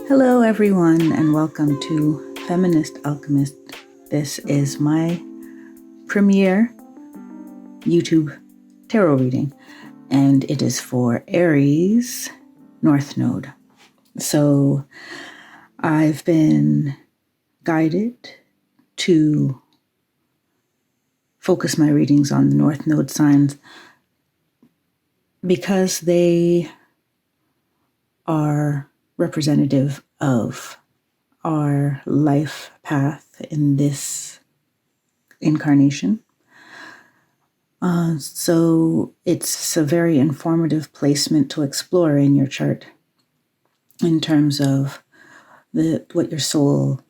Hello, everyone, and welcome to Feminist Alchemist. This is my premiere YouTube tarot reading, and it is for Aries North Node. So I've been guided to focus my readings on the North Node signs because they are representative of our life path in this incarnation. So it's a very informative placement to explore in your chart in terms of what your soul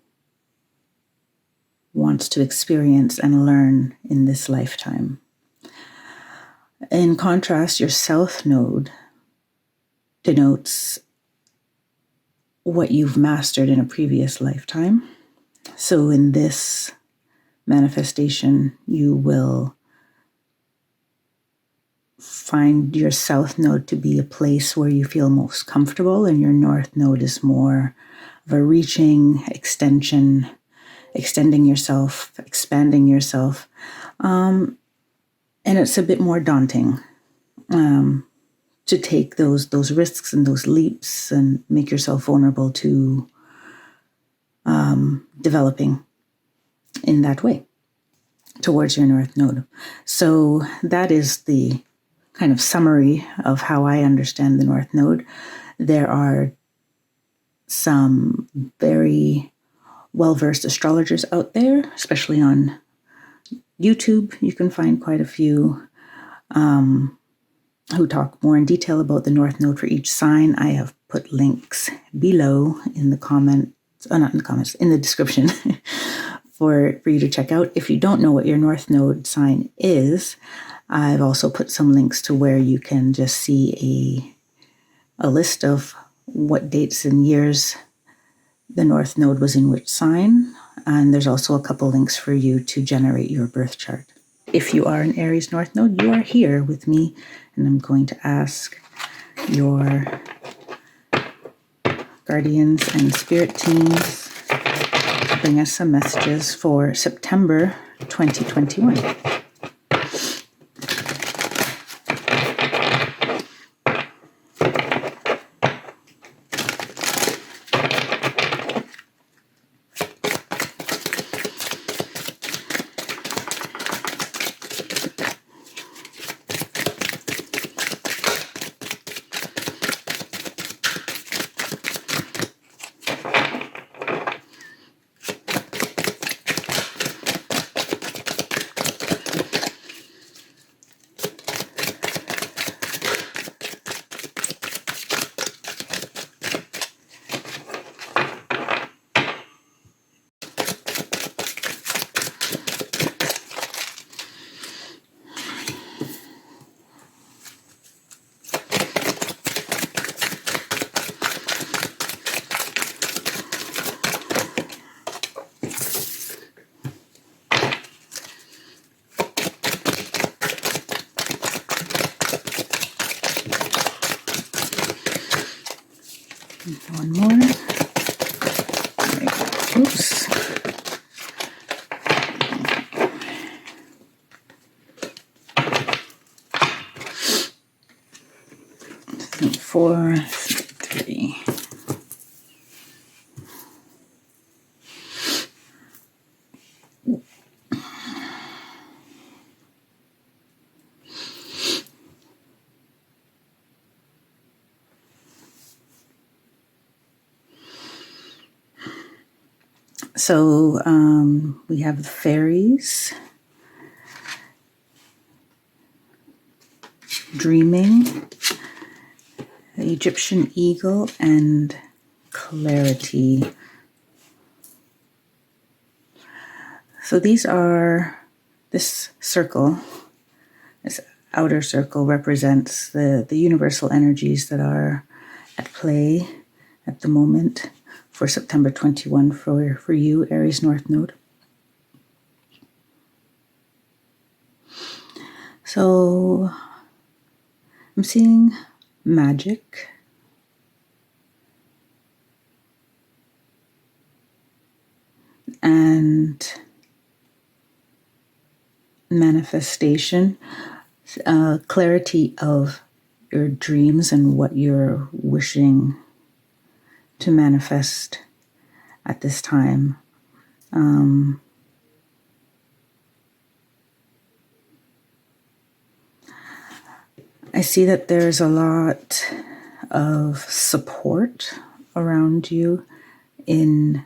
wants to experience and learn in this lifetime. In contrast, your South Node denotes what you've mastered in a previous lifetime. So in this manifestation, you will find your South Node to be a place where you feel most comfortable, and your North Node is more of a reaching extension, extending yourself, expanding yourself. And it's a bit more daunting to take those risks and those leaps and make yourself vulnerable to developing in that way towards your North Node. So that is the kind of summary of how I understand the North Node. There are some very well-versed astrologers out there, especially on YouTube. You can find quite a few who talk more in detail about the North Node for each sign. I have put links below in the comments, not in the comments, in the description for you to check out. If you don't know what your North Node sign is, I've also put some links to where you can just see a list of what dates and years the North Node was in which sign. And there's also a couple links for you to generate your birth chart. If you are an Aries North Node, you are here with me, and I'm going to ask your guardians and spirit teams to bring us some messages for September 2021. One more. Oops. Four, three. So we have the fairies, dreaming, the Egyptian eagle, and clarity. So this circle, this outer circle represents the universal energies that are at play at the moment for September 21 for you, Aries North Node. So I'm seeing magic, and manifestation, clarity of your dreams and what you're wishing to manifest at this time. I see that there's a lot of support around you in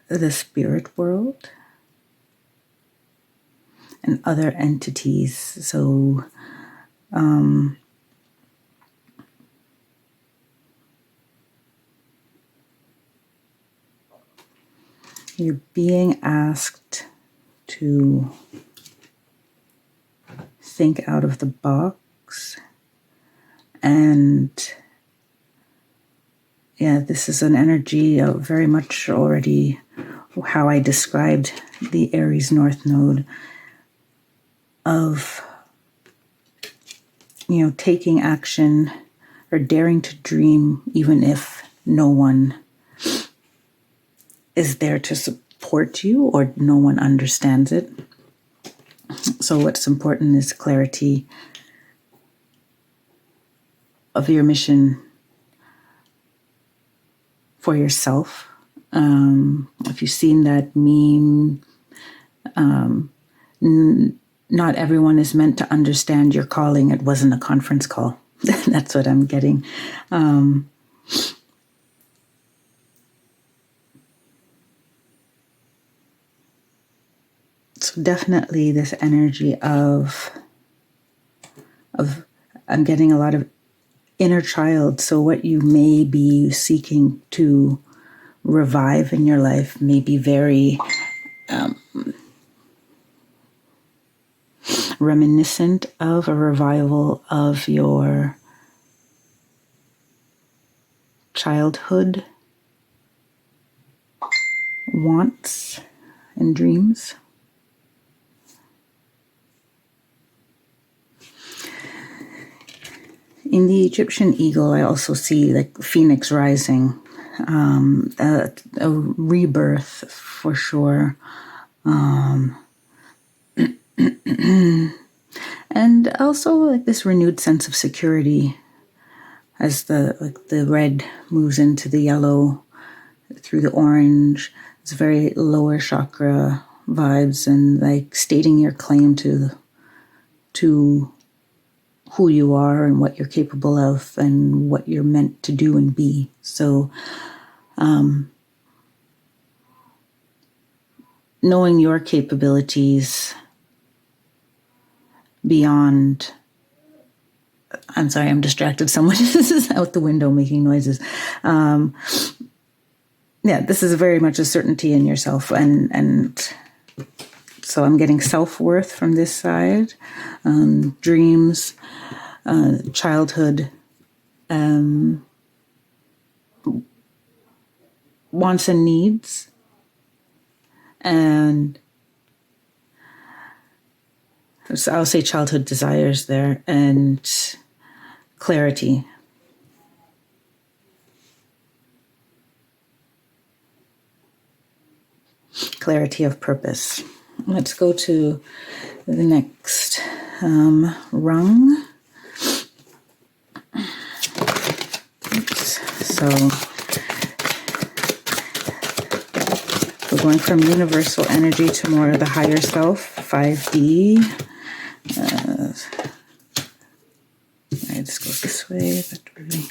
the spirit world and other entities. So you're being asked to think out of the box. And yeah, this is an energy of very much already how I described the Aries North Node of, taking action or daring to dream even if no one is there to support you or no one understands it. So what's important is clarity of your mission for yourself. If you've seen that meme, not everyone is meant to understand your calling. It wasn't a conference call. That's what I'm getting. So definitely this energy of I'm getting a lot of inner child. So what you may be seeking to revive in your life may be very reminiscent of a revival of your childhood wants and dreams. In the Egyptian eagle, I also see like phoenix rising, a rebirth for sure. And also like this renewed sense of security as the red moves into the yellow through the orange. It's very lower chakra vibes and like stating your claim to who you are and what you're capable of and what you're meant to do and be. So knowing your capabilities beyond, I'm sorry, I'm distracted. Someone is out the window making noises. This is very much a certainty in yourself. And so I'm getting self-worth from this side, dreams, childhood, wants and needs, and so I'll say childhood desires there, and clarity. Clarity of purpose. Let's go to the next rung. So we're going from universal energy to more of the higher self, 5D. Let's go this way. But really,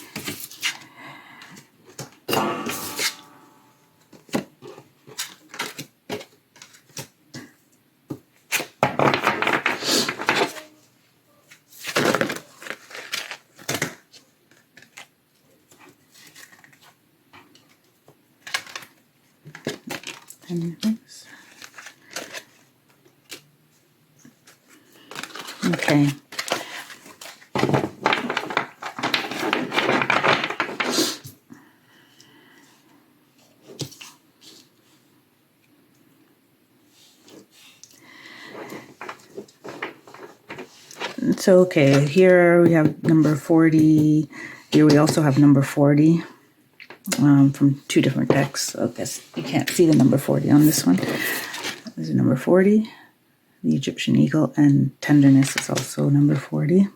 okay. So, okay, here we have number 40. Here we also have number 40. from two different decks. So I guess you can't see the number 40 on this one. There's a number 40, the Egyptian eagle, and tenderness is also number 40.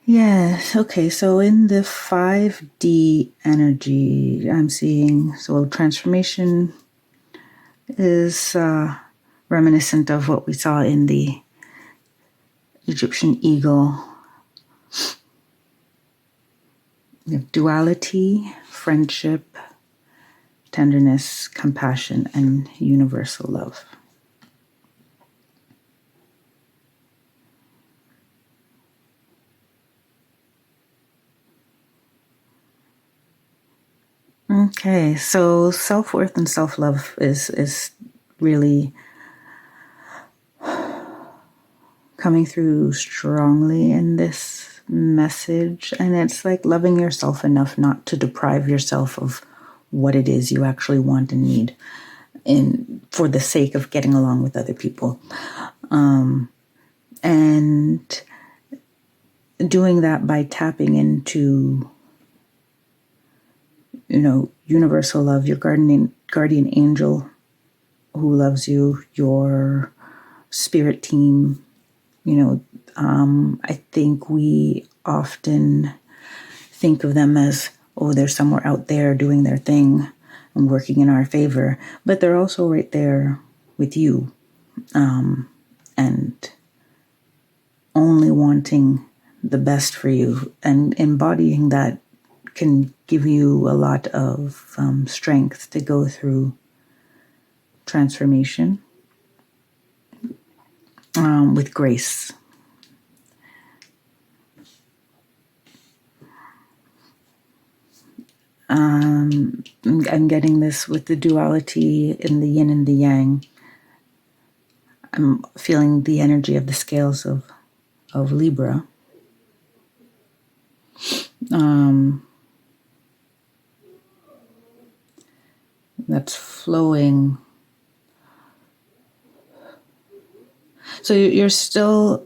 Yes, okay, so in the 5D energy, I'm seeing, so transformation is reminiscent of what we saw in the Egyptian eagle. You have duality, friendship, tenderness, compassion, and universal love. Okay, so self-worth and self-love is really coming through strongly in this message. And it's like loving yourself enough not to deprive yourself of what it is you actually want and need for the sake of getting along with other people. And doing that by tapping into, universal love, your guardian angel who loves you, your spirit team. I think we often think of them as, they're somewhere out there doing their thing and working in our favor, but they're also right there with you, and only wanting the best for you, and embodying that can give you a lot of strength to go through transformation with grace. I'm getting this with the duality in the yin and the yang. I'm feeling the energy of the scales of Libra. That's flowing. So you're still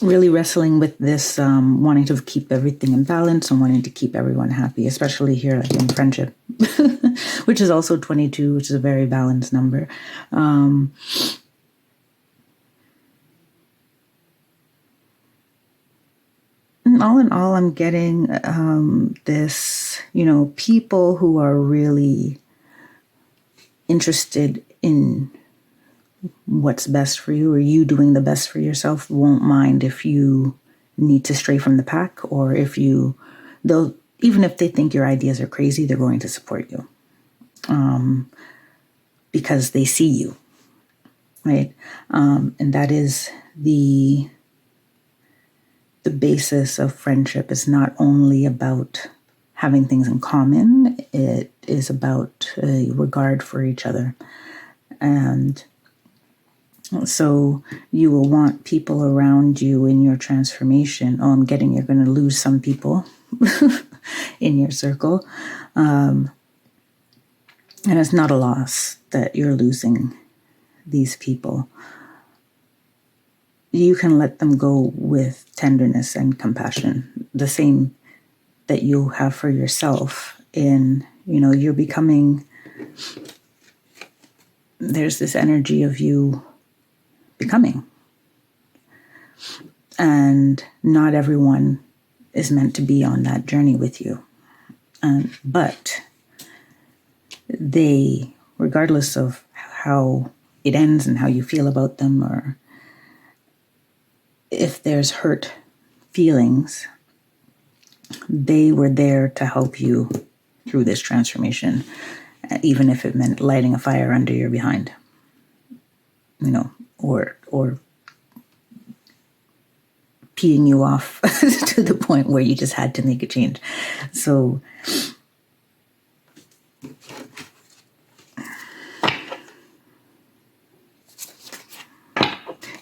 really wrestling with this, wanting to keep everything in balance and wanting to keep everyone happy, especially here like in friendship, which is also 22, which is a very balanced number. All in all, I'm getting this, people who are really interested in what's best for you, or you doing the best for yourself, won't mind if you need to stray from the pack, or they'll, even if they think your ideas are crazy, they're going to support you because they see you, right? And that is the basis of friendship. Is not only about having things in common, it is about a regard for each other. And so you will want people around you in your transformation. I'm getting you're going to lose some people in your circle. And it's not a loss that you're losing these people. You can let them go with tenderness and compassion, the same that you have for yourself. You're becoming, there's this energy of you becoming. And not everyone is meant to be on that journey with you. But they, regardless of how it ends and how you feel about them, or if there's hurt feelings, they were there to help you through this transformation, even if it meant lighting a fire under your behind, or peeing you off to the point where you just had to make a change. So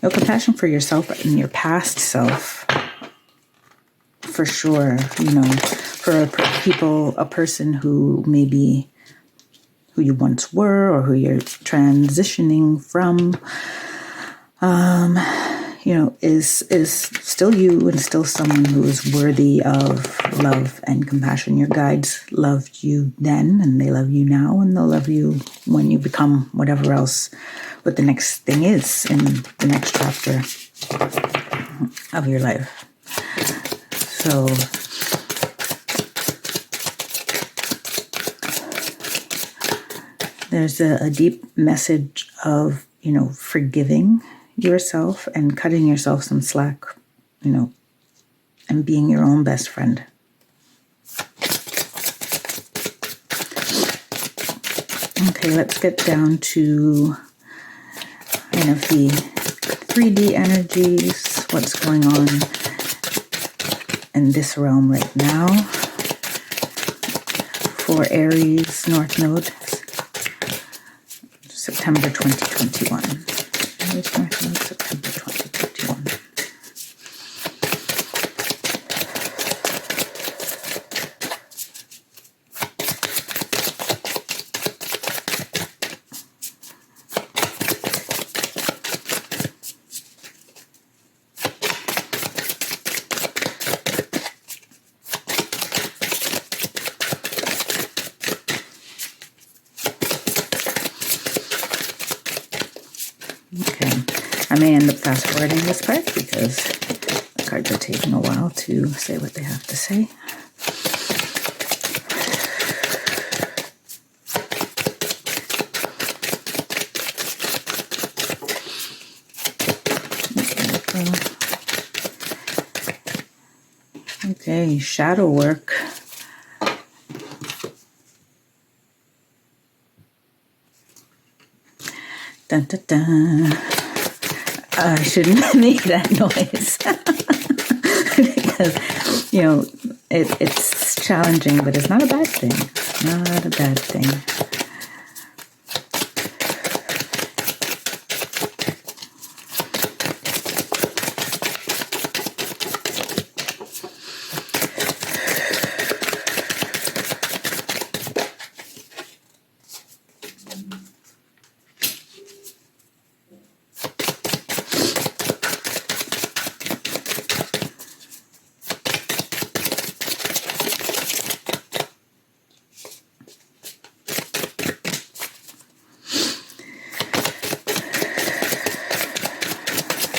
compassion for yourself and your past self, for sure. For a person who maybe who you once were, or who you're transitioning from, is still you and still someone who is worthy of love and compassion. Your guides loved you then, and they love you now, and they'll love you when you become whatever else, what the next thing is in the next chapter of your life. So there's a deep message of, forgiving yourself and cutting yourself some slack, and being your own best friend. Okay, let's get down to kind of the 3D energies, what's going on in this realm right now for Aries North Node, September 2021. Aries North Node, September 2021. I may end up fast forwarding this part because the cards are taking a while to say what they have to say. Okay, shadow work. Dun, dun, dun. I shouldn't make that noise because, it's challenging, but it's not a bad thing. Not a bad thing.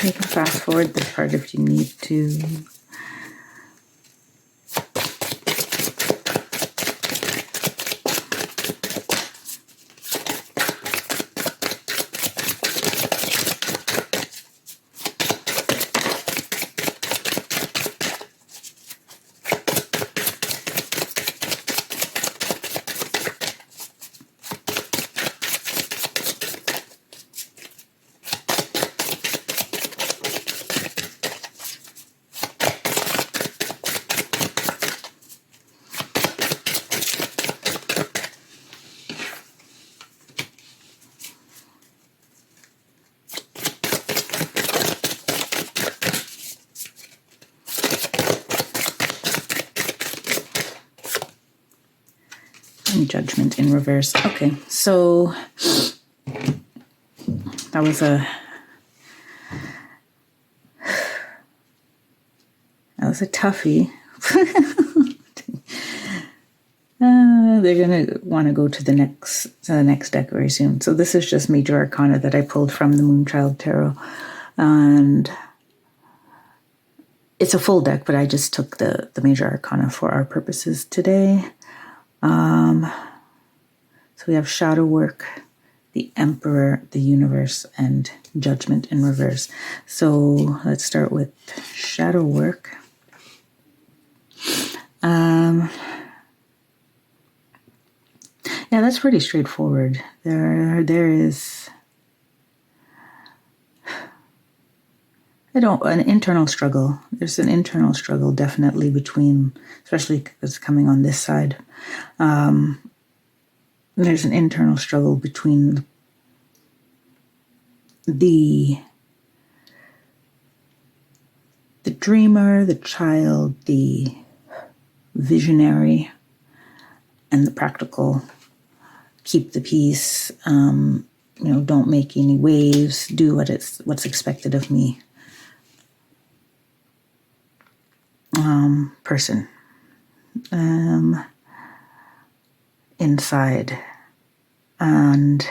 You can fast forward this part if you need to. Judgment in reverse. Okay, so that was a toughie. They're gonna want to go to the next deck very soon. So this is just Major Arcana that I pulled from the Moonchild Tarot, and it's a full deck, but I just took the Major Arcana for our purposes today. So we have Shadow Work, the Emperor, the Universe, and Judgment in reverse. So let's start with Shadow Work. Yeah, that's pretty straightforward. There is an internal struggle. There's an internal struggle definitely between, especially because coming on this side. There's an internal struggle between the dreamer, the child, the visionary, and the practical, keep the peace, don't make any waves, do what's expected of me. Person. Inside. And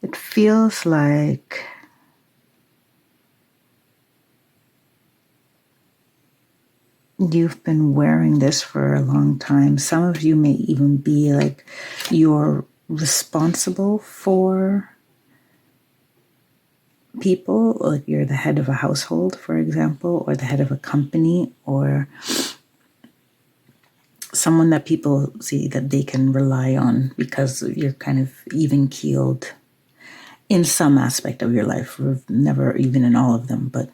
it feels like you've been wearing this for a long time. Some of you may even be like you're responsible for people, like you're the head of a household, for example, or the head of a company, or someone that people see that they can rely on because you're kind of even-keeled in some aspect of your life. Never even in all of them, but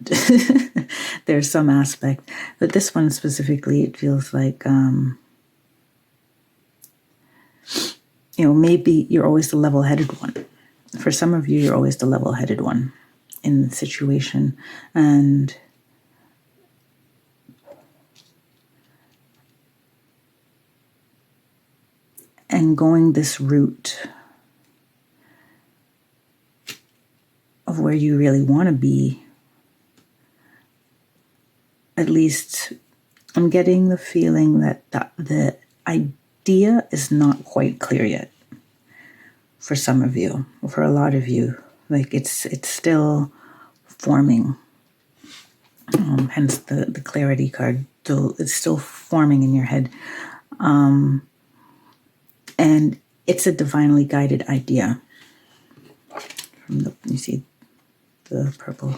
there's some aspect. But this one specifically, it feels like, maybe you're always the level-headed one. For some of you, you're always the level-headed one in the situation. And going this route of where you really want to be, at least I'm getting the feeling that the idea is not quite clear yet for some of you, for a lot of you. Like it's still forming, hence the clarity card. So it's still forming in your head. And it's a divinely guided idea. You see the purple.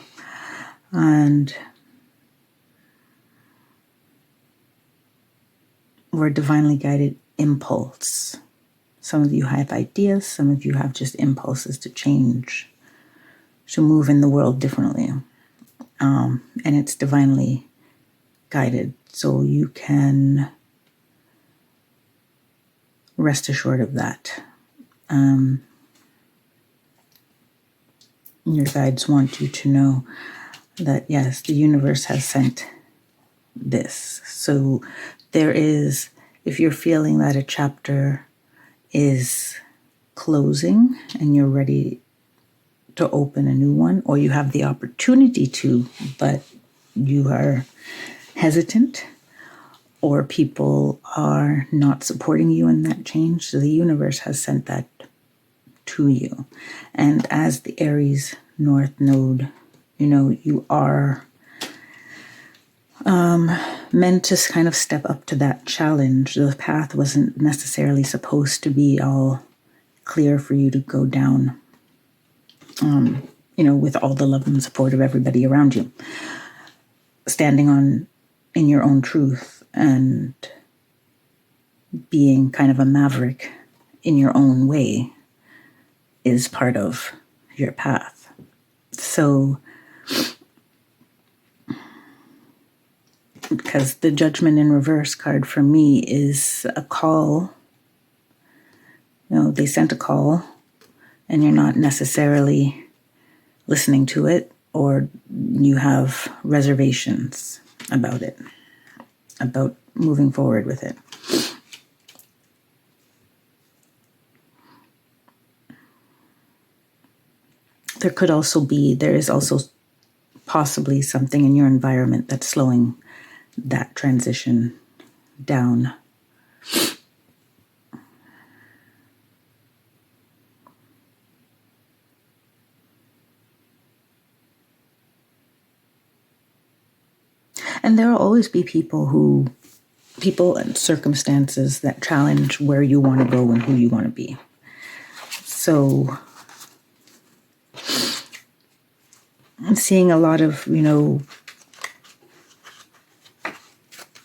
And we're divinely guided impulse. Some of you have ideas, some of you have just impulses to change, to move in the world differently. And it's divinely guided. So you can rest assured of that. Your guides want you to know that, yes, the universe has sent this. So there is, if you're feeling that a chapter is closing and you're ready to open a new one, or you have the opportunity to, but you are hesitant, or people are not supporting you in that change, so the universe has sent that to you. And as the Aries North Node, you are meant to kind of step up to that challenge. The path wasn't necessarily supposed to be all clear for you to go down, with all the love and support of everybody around you. Standing in your own truth and being kind of a maverick in your own way is part of your path. So, because the Judgment in Reverse card for me is a call. They sent a call and you're not necessarily listening to it, or you have reservations about it, about moving forward with it. There is also possibly something in your environment that's slowing that transition down. And there will always be people and circumstances that challenge where you want to go and who you want to be. So I'm seeing a lot of,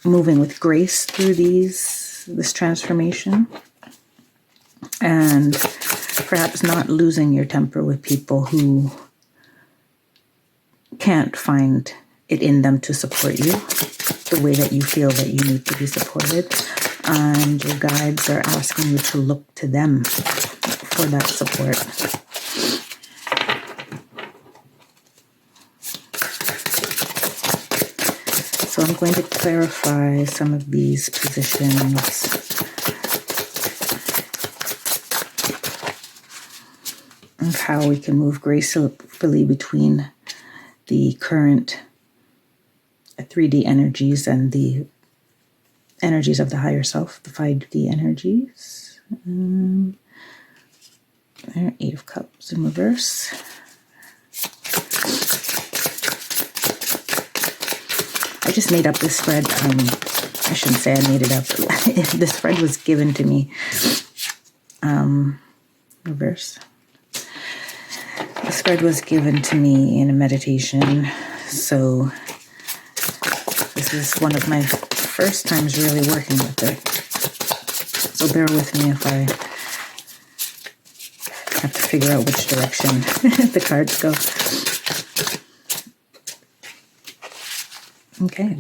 moving with grace through this transformation, and perhaps not losing your temper with people who can't find it in them to support you the way that you feel that you need to be supported. And your guides are asking you to look to them for that support. So So I'm going to clarify some of these positions. Of how we can move gracefully between the current 3D energies and the energies of the higher self, the 5D energies. There, 8 of Cups in reverse. I just made up this spread. I shouldn't say I made it up. The spread was given to me. Reverse. The spread was given to me in a meditation. So this is one of my first times really working with it. So bear with me if I have to figure out which direction the cards go. Okay.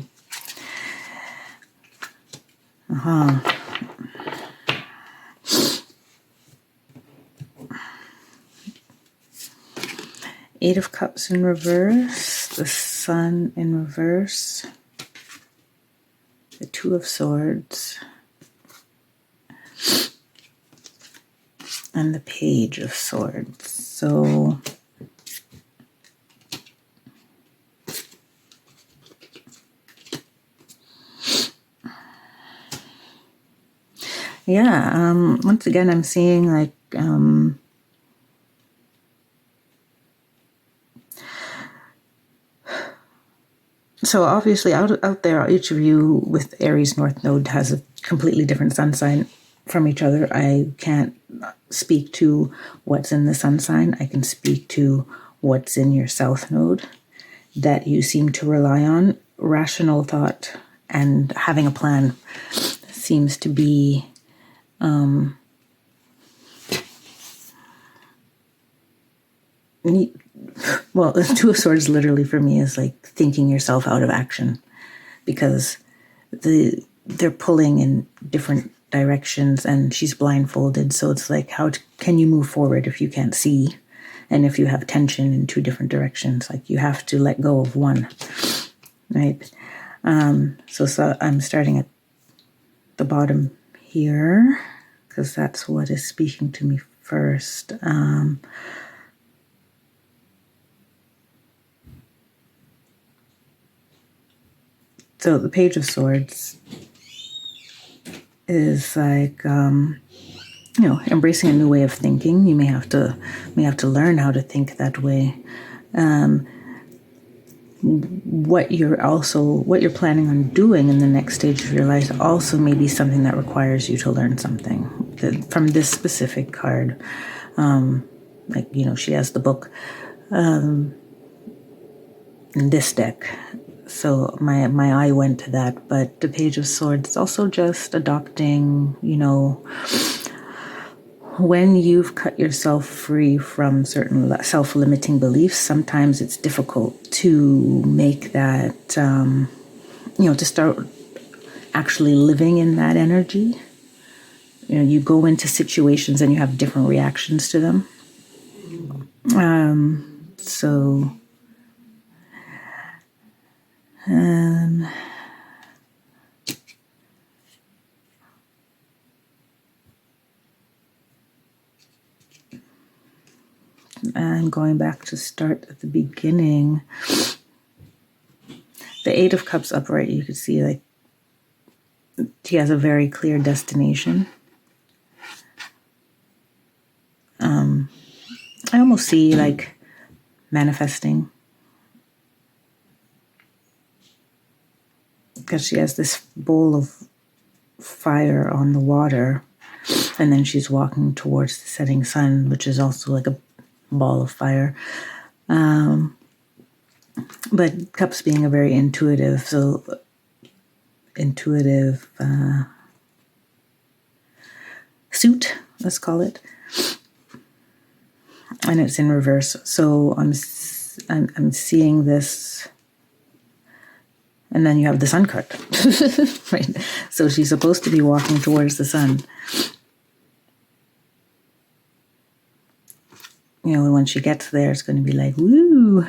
Eight of Cups in reverse, the Sun in reverse, the Two of Swords, and the Page of Swords. So yeah, once again, I'm seeing like so obviously out there, each of you with Aries North Node has a completely different sun sign from each other. I can't speak to what's in the sun sign. I can speak to what's in your South Node that you seem to rely on. Rational thought and having a plan seems to be well, the Two of Swords literally for me is like thinking yourself out of action, because they're pulling in different directions and she's blindfolded. So it's like, how can you move forward if you can't see? And if you have tension in two different directions, like you have to let go of one, right? So I'm starting at the bottom here because that's what is speaking to me first. So the Page of Swords is like, embracing a new way of thinking. You may have to learn how to think that way. What you're planning on doing in the next stage of your life also may be something that requires you to learn something from this specific card. She has the book in this deck. So my eye went to that, but the Page of Swords is also just adopting, when you've cut yourself free from certain self-limiting beliefs, sometimes it's difficult to make that, to start actually living in that energy. You go into situations and you have different reactions to them. I'm going back to start at the beginning. The Eight of Cups upright, you can see like she has a very clear destination. I almost see like manifesting, because she has this bowl of fire on the water, and then she's walking towards the setting sun, which is also like a ball of fire. But Cups being a very intuitive suit, let's call it, and it's in reverse. So I'm seeing this, and then you have the sun card, right? So she's supposed to be walking towards the sun. When she gets there, it's going to be like, woo,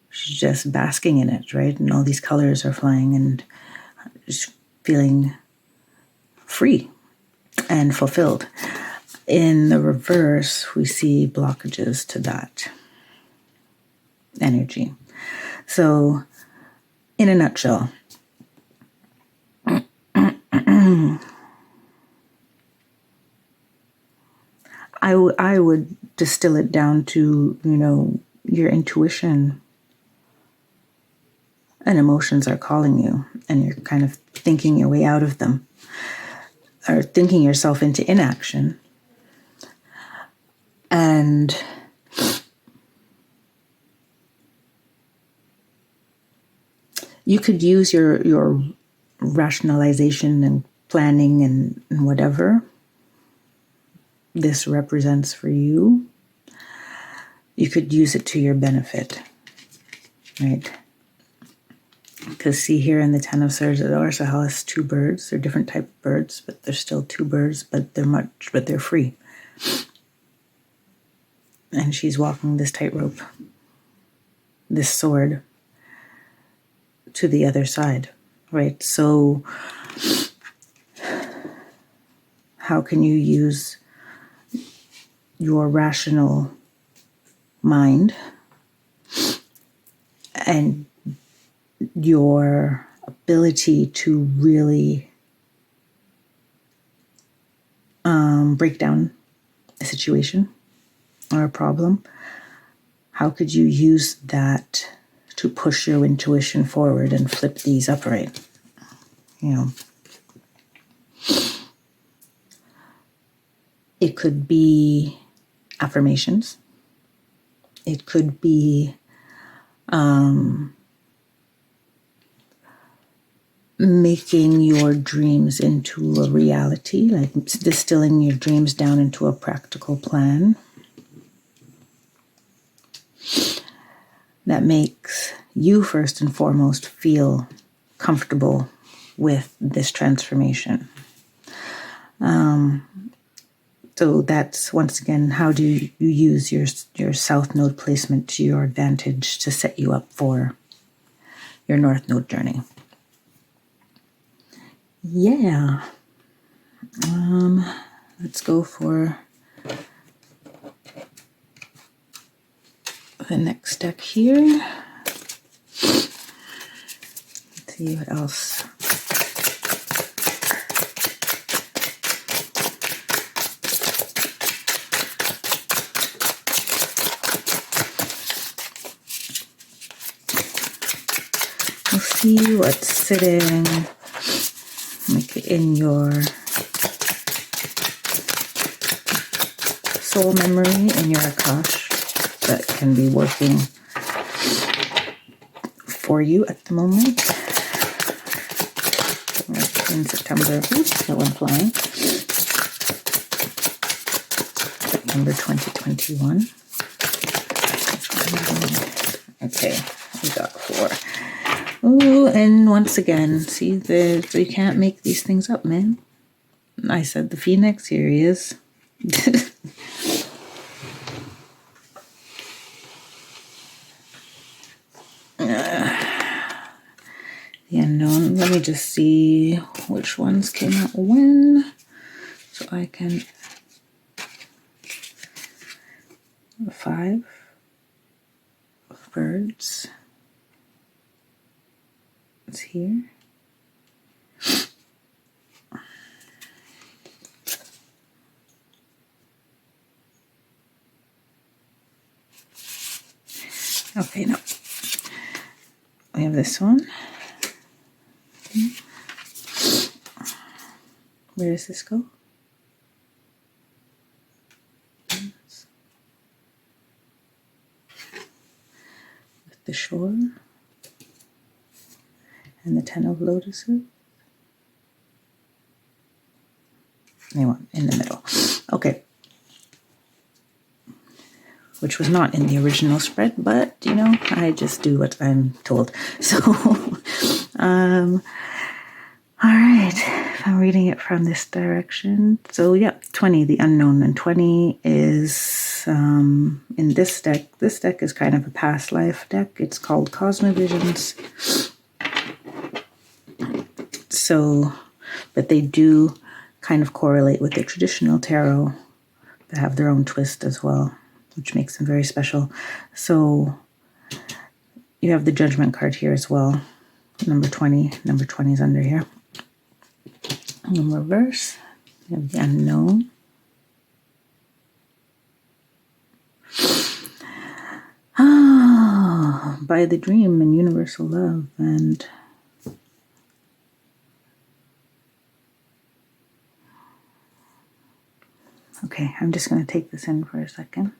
she's just basking in it, right? And all these colors are flying and just feeling free and fulfilled. In the reverse, we see blockages to that energy. So, in a nutshell, I would distill it down to, your intuition and emotions are calling you, and you're kind of thinking your way out of them, or thinking yourself into inaction. And you could use your rationalization and planning and whatever this represents for you. You could use it to your benefit, right? Because see here in the Ten of Swords, it also has two birds. They're different type of birds, but they're still two birds, but they're free. And she's walking this tightrope, this sword, to the other side, right? So how can you use your rational mind and your ability to really break down a situation or a problem? How could you use that to push your intuition forward and flip these upright? It could be affirmations. It could be making your dreams into a reality, like distilling your dreams down into a practical plan that makes you first and foremost feel comfortable with this transformation. So that's, once again, how do you use your South Node placement to your advantage to set you up for your North Node journey? Yeah. Let's go for the next deck here. Let's see what else. We'll see what's sitting in your soul memory, in your Akash, that can be working for you at the moment. In September, oops, that went flying. September 2021. Okay, we got 4. Oh, and once again, see, you can't make these things up, man. I said the Phoenix, here he is. The unknown. Let me just see which ones came out when, so I can. 5 birds. It's here. Okay, no. We have this one. Where does this go? With the shore and the 10 of lotuses. Anyway, in the middle. Okay. Which was not in the original spread, but, I just do what I'm told. So, all right. if I'm reading it from this direction. So yeah, 20, the unknown. And 20 is in this deck. This deck is kind of a past life deck. It's called Cosmovisions. So, but they do kind of correlate with the traditional tarot. They have their own twist as well, which makes them very special. So you have the Judgment card here as well. Number 20. Number 20 is under here. In reverse, you have the unknown. By the dream and universal love. And okay, I'm just going to take this in for a second.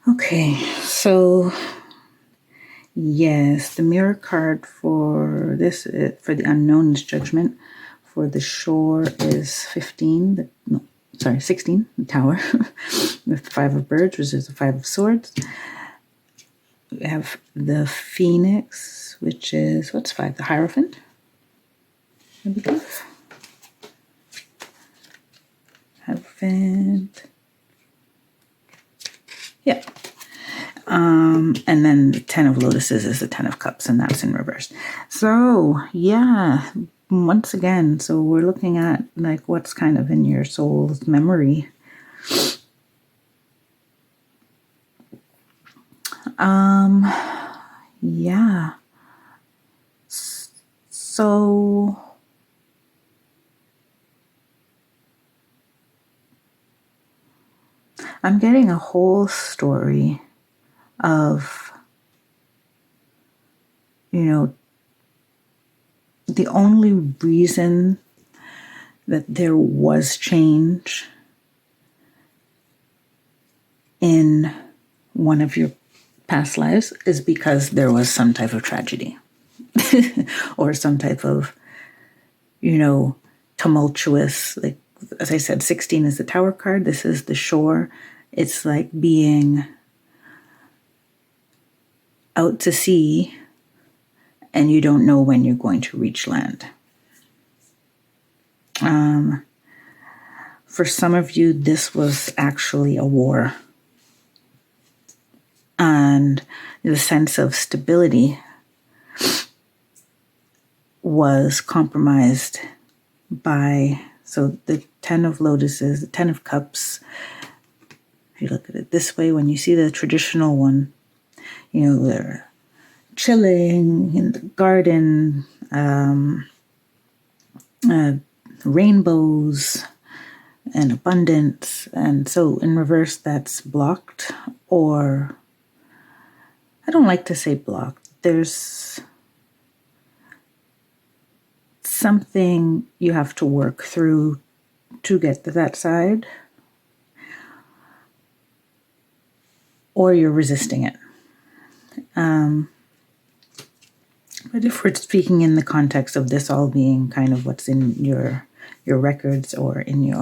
Okay, so yes, the mirror card for this, for the unknown is Judgment. For the shore is 16, the Tower, with the 5 of Birds, which is the 5 of Swords. We have the Phoenix, which is, what's 5? The Hierophant, I believe. Hierophant. Yeah. And then the 10 of Lotuses is the 10 of Cups, and that's in reverse. So, yeah, once again, so we're looking at like what's kind of in your soul's memory. Yeah. So I'm getting a whole story of, the only reason that there was change in one of your past lives is because there was some type of tragedy or some type of, tumultuous, like, as I said, 16 is the Tower card. This is the shore. It's like being out to sea and you don't know when you're going to reach land. For some of you, this was actually a war. And the sense of stability was compromised by, so the 10 of Lotuses, the 10 of Cups, if you look at it this way, when you see the traditional one, they're chilling in the garden, rainbows and abundance. And so in reverse, that's blocked, or I don't like to say blocked. There's something you have to work through to get to that side, or you're resisting it. But if we're speaking in the context of this all being kind of what's in your records or in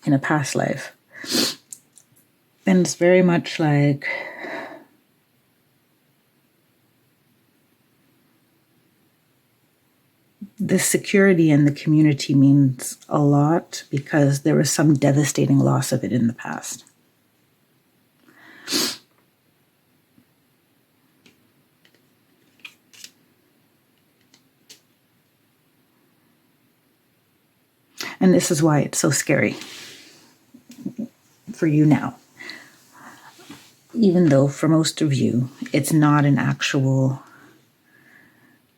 a past life, then it's very much like the security in the community means a lot because there was some devastating loss of it in the past. And this is why it's so scary for you now. Even though for most of you, it's not an actual,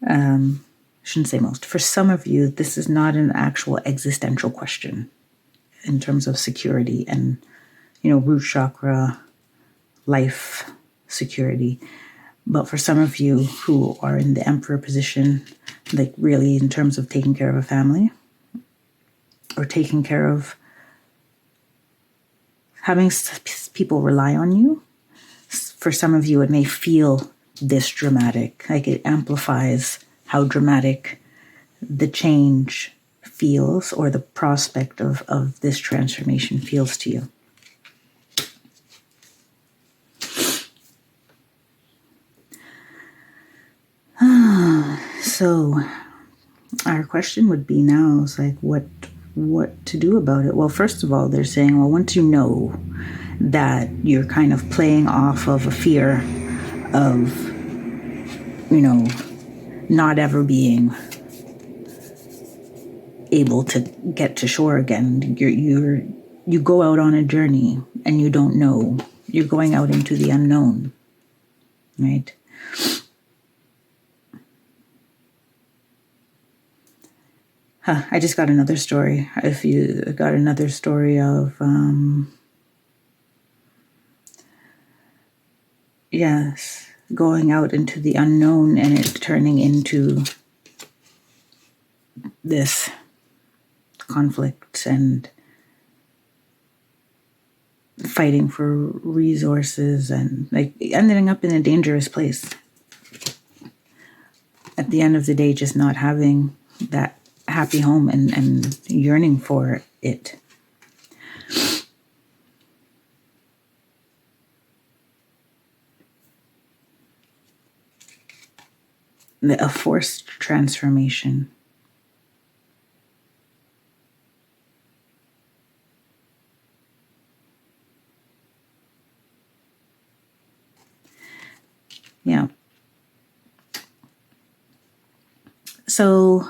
shouldn't say most, for some of you, this is not an actual existential question in terms of security and, root chakra, life security. But for some of you who are in the Emperor position, like really in terms of taking care of a family, or taking care of having people rely on you, for some of you, it may feel this dramatic, like it amplifies how dramatic the change feels, or the prospect of this transformation feels to you. So our question would be now is like, what to do about it? Well, first of all, they're saying, well, once you know that you're kind of playing off of a fear of, not ever being able to get to shore again, you go out on a journey and you don't know. You're going out into the unknown, right? I just got another story. If you got another story of, yes, going out into the unknown and it turning into this conflict and fighting for resources and like ending up in a dangerous place. At the end of the day, just not having that happy home and yearning for it. A forced transformation. Yeah. So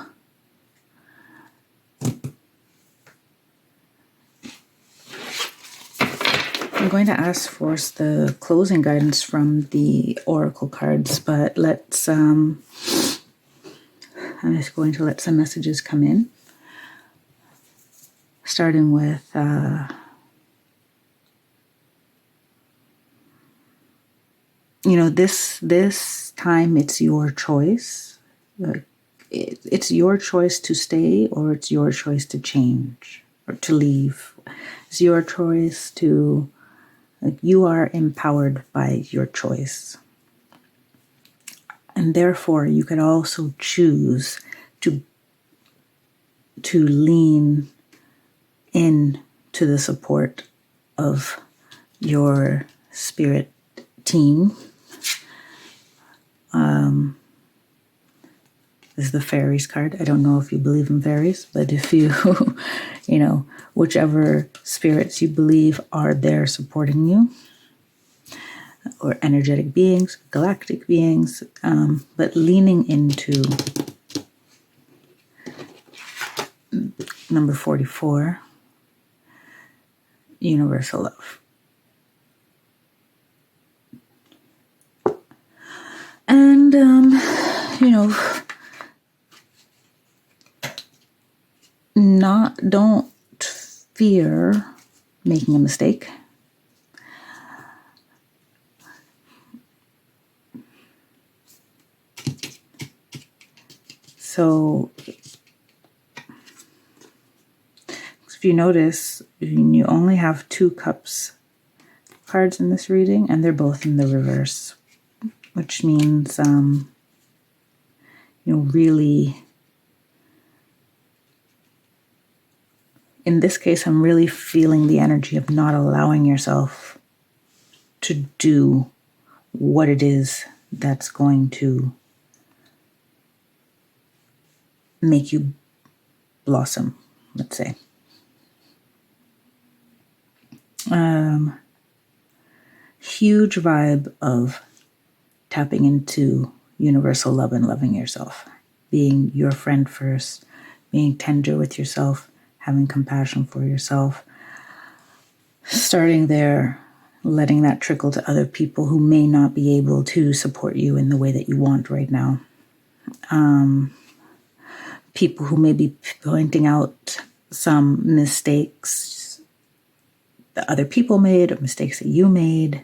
I'm going to ask for the closing guidance from the oracle cards, but let's I'm just going to let some messages come in, starting with this time it's your choice. It's your choice to stay, or it's your choice to change or to leave. It's your choice to, you are empowered by your choice. And therefore, you can also choose to lean in to the support of your spirit team. This is the fairies card. I don't know if you believe in fairies, but if you, whichever spirits you believe are there supporting you, or energetic beings, galactic beings, but leaning into number 44, universal love. And, don't fear making a mistake. So if you notice, you only have 2 cups cards in this reading, and they're both in the reverse, which means, really, in this case, I'm really feeling the energy of not allowing yourself to do what it is that's going to make you blossom, let's say. Huge vibe of tapping into universal love and loving yourself, being your friend first, being tender with yourself, having compassion for yourself, starting there, letting that trickle to other people who may not be able to support you in the way that you want right now. People who may be pointing out some mistakes that other people made, or mistakes that you made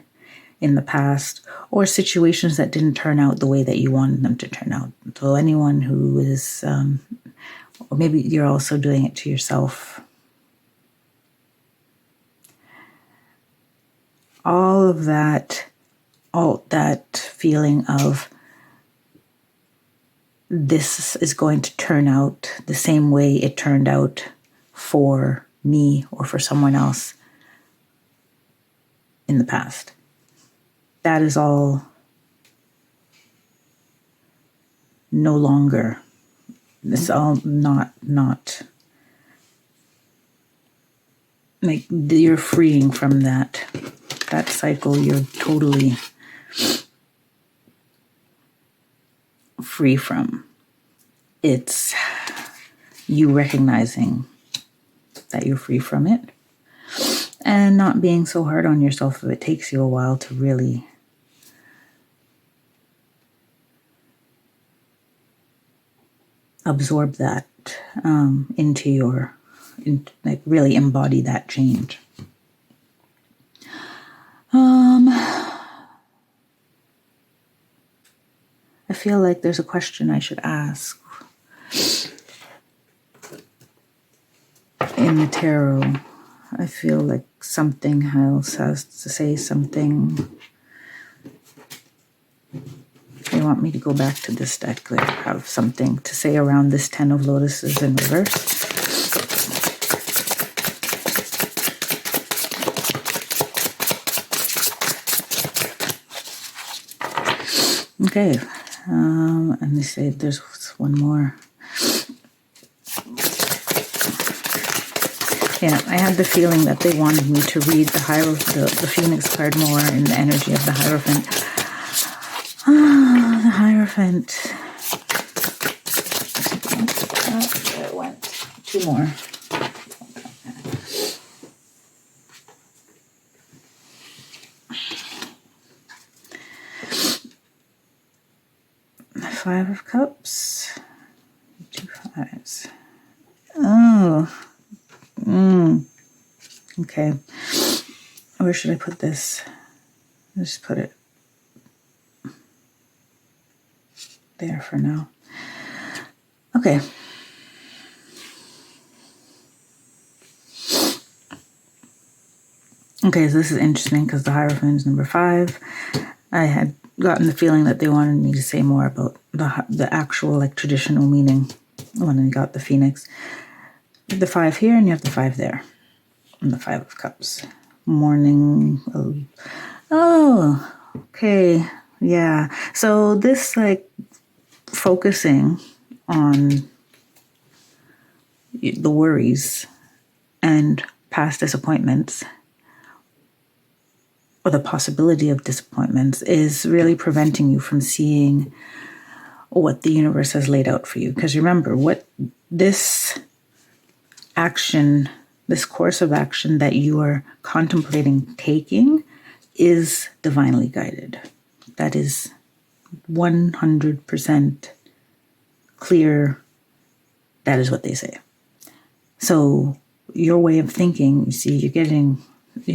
in the past, or situations that didn't turn out the way that you wanted them to turn out. So anyone who is, or maybe you're also doing it to yourself. All that feeling of this is going to turn out the same way it turned out for me or for someone else in the past. That is all no longer. It's all not like you're freeing from that cycle. You're totally free from. It's you recognizing that you're free from it and not being so hard on yourself if it takes you a while to really absorb that into your, like really embody that change. I feel like there's a question I should ask in the tarot. I feel like something else has to say something. They want me to go back to this deck. They have something to say around this 10 of Lotuses in reverse. Okay, and they say there's one more. Yeah, I had the feeling that they wanted me to read the Phoenix card more in the energy of the Hierophant. The Hierophant. There it went. Two more. The Five of Cups. 2 5s. Oh. Okay. Where should I put this? Just put it there for now. Okay. Okay, so this is interesting because the Hierophant is number 5. I had gotten the feeling that they wanted me to say more about the actual, like, traditional meaning when I got the Phoenix. You have the 5 here and you have the 5 there. And the 5 of Cups. Morning. Oh, okay. Yeah. So this, like, focusing on the worries and past disappointments, or the possibility of disappointments, is really preventing you from seeing what the universe has laid out for you. Because remember, what this action, this course of action that you are contemplating taking is divinely guided. That is 100% clear. That is what they say. So your way of thinking, you see, you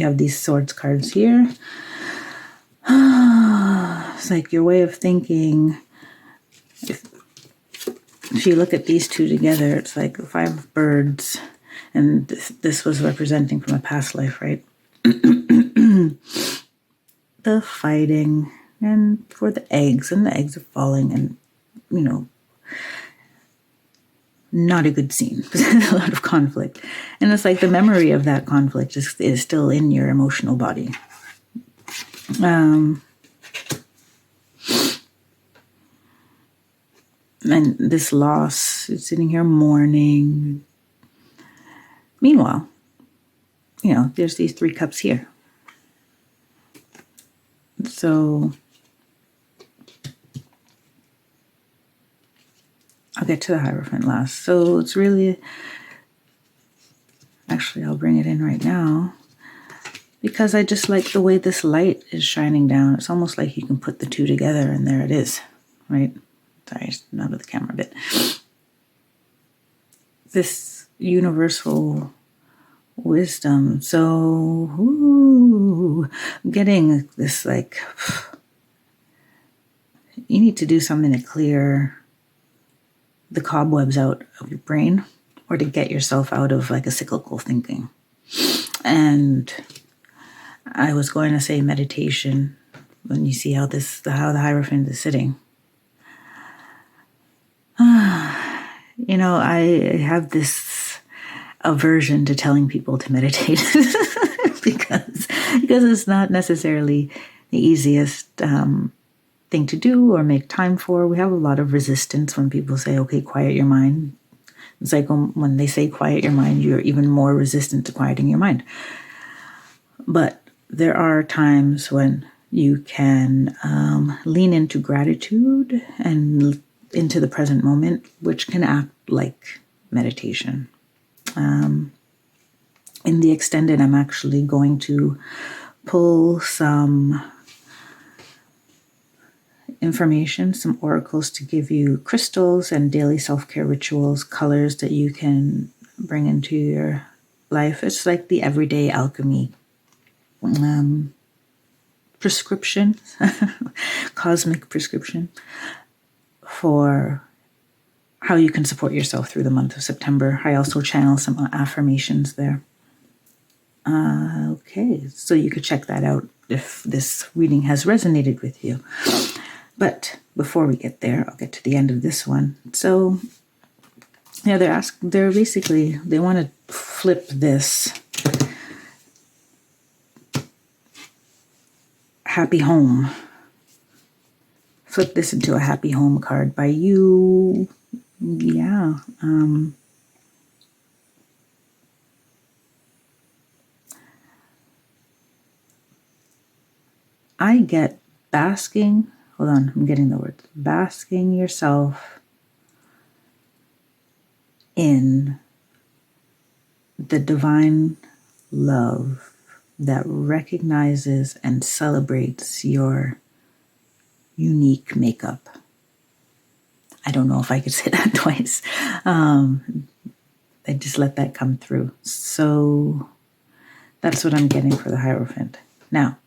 have these swords cards here. It's like your way of thinking. If you look at these two together, it's like 5 of birds. And this was representing from a past life, right? The fighting, and for the eggs, and the eggs are falling, and, you know, not a good scene. There's a lot of conflict. And it's like the memory of that conflict is still in your emotional body. And this loss is sitting here mourning. Meanwhile, you know, there's these 3 cups here. So I'll get to the Hierophant last. So it's really, actually, I'll bring it in right now because I just like the way this light is shining down. It's almost like you can put the 2 together and there it is, right? Sorry, it's out of the camera a bit. This universal wisdom. So, getting this, like, you need to do something to clear the cobwebs out of your brain, or to get yourself out of, like, a cyclical thinking. And I was going to say meditation when you see how the Hierophant is sitting. I have this aversion to telling people to meditate because it's not necessarily the easiest thing to do or make time for. We have a lot of resistance when people say, okay, quiet your mind. It's like when they say quiet your mind, you're even more resistant to quieting your mind. But there are times when you can lean into gratitude and into the present moment, which can act like meditation. In the extended, I'm actually going to pull some information, some oracles to give you crystals and daily self-care rituals, colors that you can bring into your life. It's like the everyday alchemy prescription, cosmic prescription for how you can support yourself through the month of September. I also channel some affirmations there. Okay, so you could check that out if this reading has resonated with you. But before we get there, I'll get to the end of this one. So, yeah, they want to flip this happy home. Flip this into a happy home card by you. Yeah. I get basking. Hold on, I'm getting the word. Basking yourself in the divine love that recognizes and celebrates your unique makeup. I don't know if I could say that twice. I just let that come through. So that's what I'm getting for the Hierophant. Now,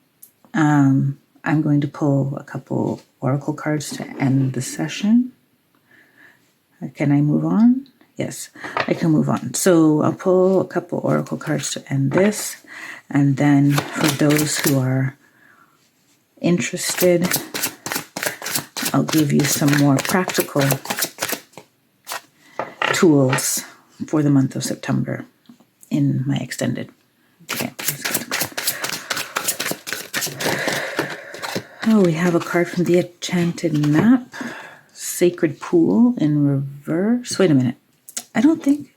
I'm going to pull a couple oracle cards to end the session. Can I move on? Yes, I can move on. So I'll pull a couple oracle cards to end this. And then for those who are interested, I'll give you some more practical tools for the month of September in my extended. Okay, let's get the card. Oh, we have a card from the Enchanted Map, Sacred Pool in reverse. Wait a minute. I don't think.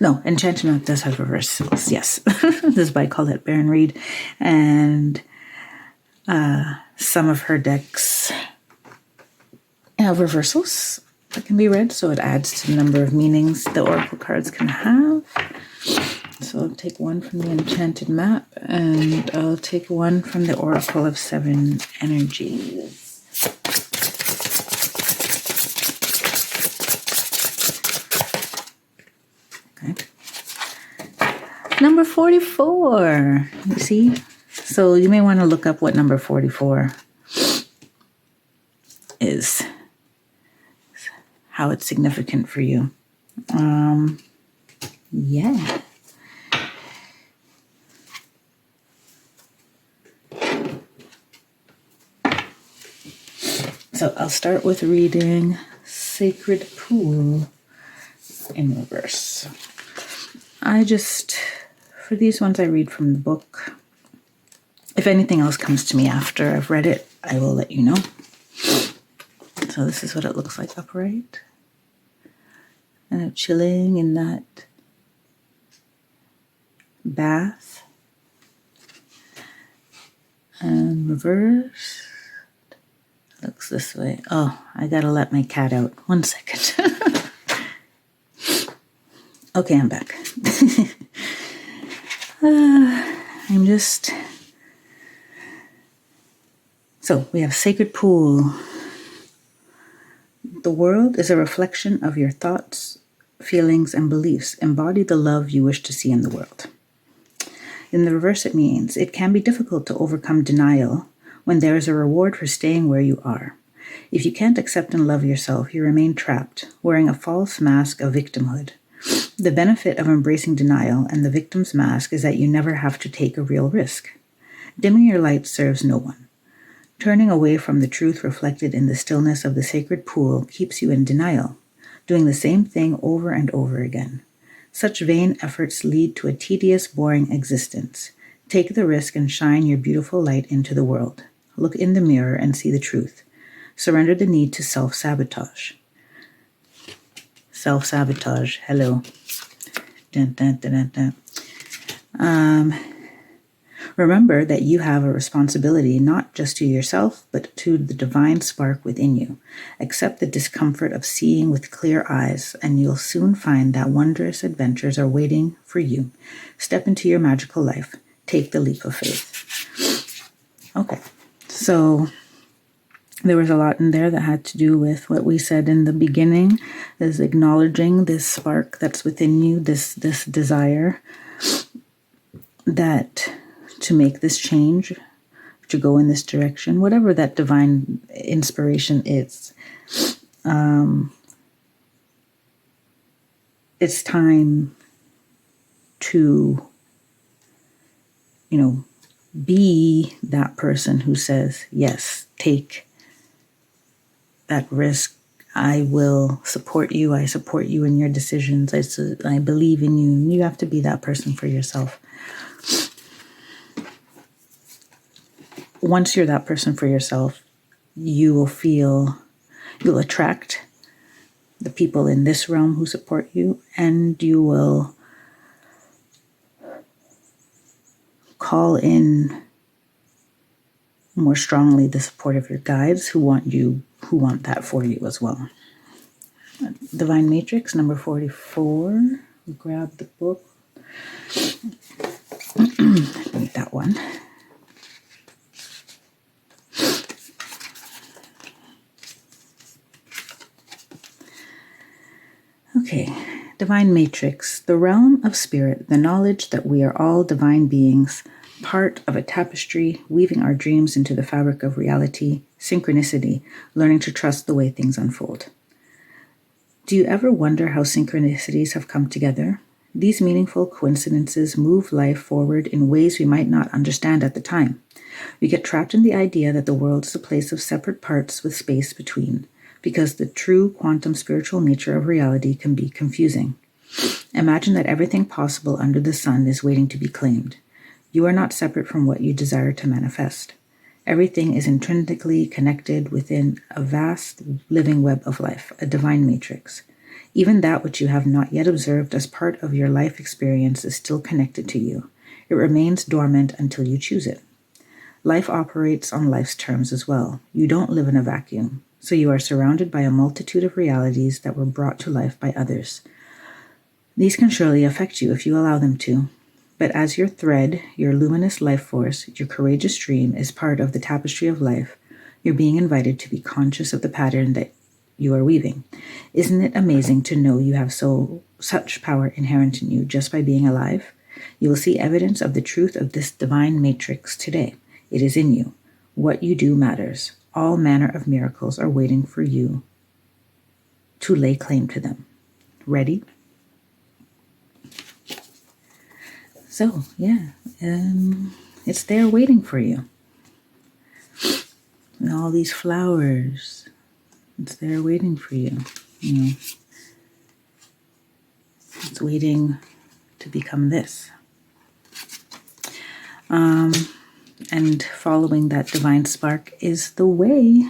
No, Enchanted Map does have reversals. Yes. This is by Colette Baron Reed. And some of her decks have reversals that can be read. So it adds to the number of meanings the oracle cards can have. So I'll take one from the Enchanted Map, and I'll take one from the Oracle of Seven Energies. Okay. Number 44. You see? So you may want to look up what number 44 is, how it's significant for you. Yeah. So I'll start with reading Sacred Pool in reverse. For these ones I read from the book. If anything else comes to me after I've read it, I will let you know. So this is what it looks like upright. And I'm chilling in that bath. And reverse. Looks this way. Oh, I gotta let my cat out. 1 second. Okay, I'm back. So we have Sacred Pool. The world is a reflection of your thoughts, feelings, and beliefs. Embody the love you wish to see in the world. In the reverse, it means it can be difficult to overcome denial when there is a reward for staying where you are. If you can't accept and love yourself, you remain trapped, wearing a false mask of victimhood. The benefit of embracing denial and the victim's mask is that you never have to take a real risk. Dimming your light serves no one. Turning away from the truth reflected in the stillness of the sacred pool keeps you in denial. doing the same thing over and over again. Such vain efforts lead to a tedious, boring existence. Take the risk and shine your beautiful light into the world. Look in the mirror and see the truth. Surrender the need to self-sabotage. Self-sabotage. Hello. Dun, dun, dun, dun, dun. Remember that you have a responsibility not just to yourself, but to the divine spark within you. Accept the discomfort of seeing with clear eyes, and you'll soon find that wondrous adventures are waiting for you. Step into your magical life. Take the leap of faith. Okay, so there was a lot in there that had to do with what we said in the beginning, is acknowledging this spark that's within you, this desire that to make this change, to go in this direction, whatever that divine inspiration is. It's time to, be that person who says, yes, take that risk. I will support you. I support you in your decisions. I believe in you. You have to be that person for yourself. Once you're that person for yourself, you'll attract the people in this realm who support you, and you will call in more strongly the support of your guides who want that for you as well. Divine Matrix, number 44. Grab the book. Need that one. Okay, Divine Matrix, the realm of spirit, the knowledge that we are all divine beings, part of a tapestry, weaving our dreams into the fabric of reality, synchronicity, learning to trust the way things unfold. Do you ever wonder how synchronicities have come together? These meaningful coincidences move life forward in ways we might not understand at the time. We get trapped in the idea that the world is a place of separate parts with space between, because the true quantum spiritual nature of reality can be confusing. Imagine that everything possible under the sun is waiting to be claimed. You are not separate from what you desire to manifest. Everything is intrinsically connected within a vast living web of life, a divine matrix. Even that which you have not yet observed as part of your life experience is still connected to you. It remains dormant until you choose it. Life operates on life's terms as well. You don't live in a vacuum. So you are surrounded by a multitude of realities that were brought to life by others. These can surely affect you if you allow them to. But as your thread, your luminous life force, your courageous dream is part of the tapestry of life, you're being invited to be conscious of the pattern that you are weaving. Isn't it amazing to know you have such power inherent in you just by being alive? You will see evidence of the truth of this divine matrix today. It is in you. What you do matters. All manner of miracles are waiting for you to lay claim to them. Ready? So, it's there waiting for you. And all these flowers, it's there waiting for you. It's waiting to become this. And following that divine spark is the way.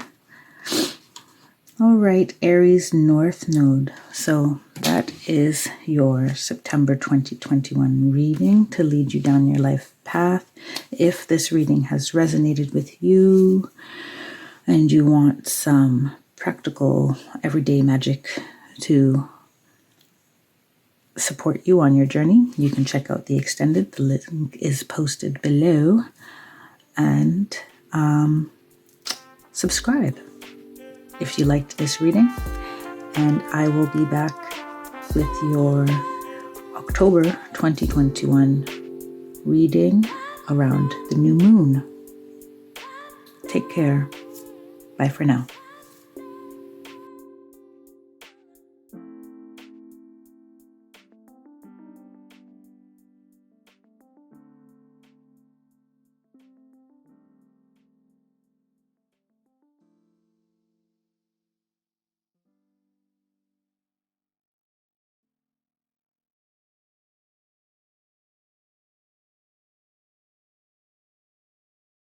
All right, Aries North Node. So that is your September 2021 reading to lead you down your life path. If this reading has resonated with you and you want some practical everyday magic to support you on your journey, you can check out the extended. The link is posted below. And subscribe if you liked this reading. And I will be back with your October 2021 reading around the new moon. Take care. Bye for now.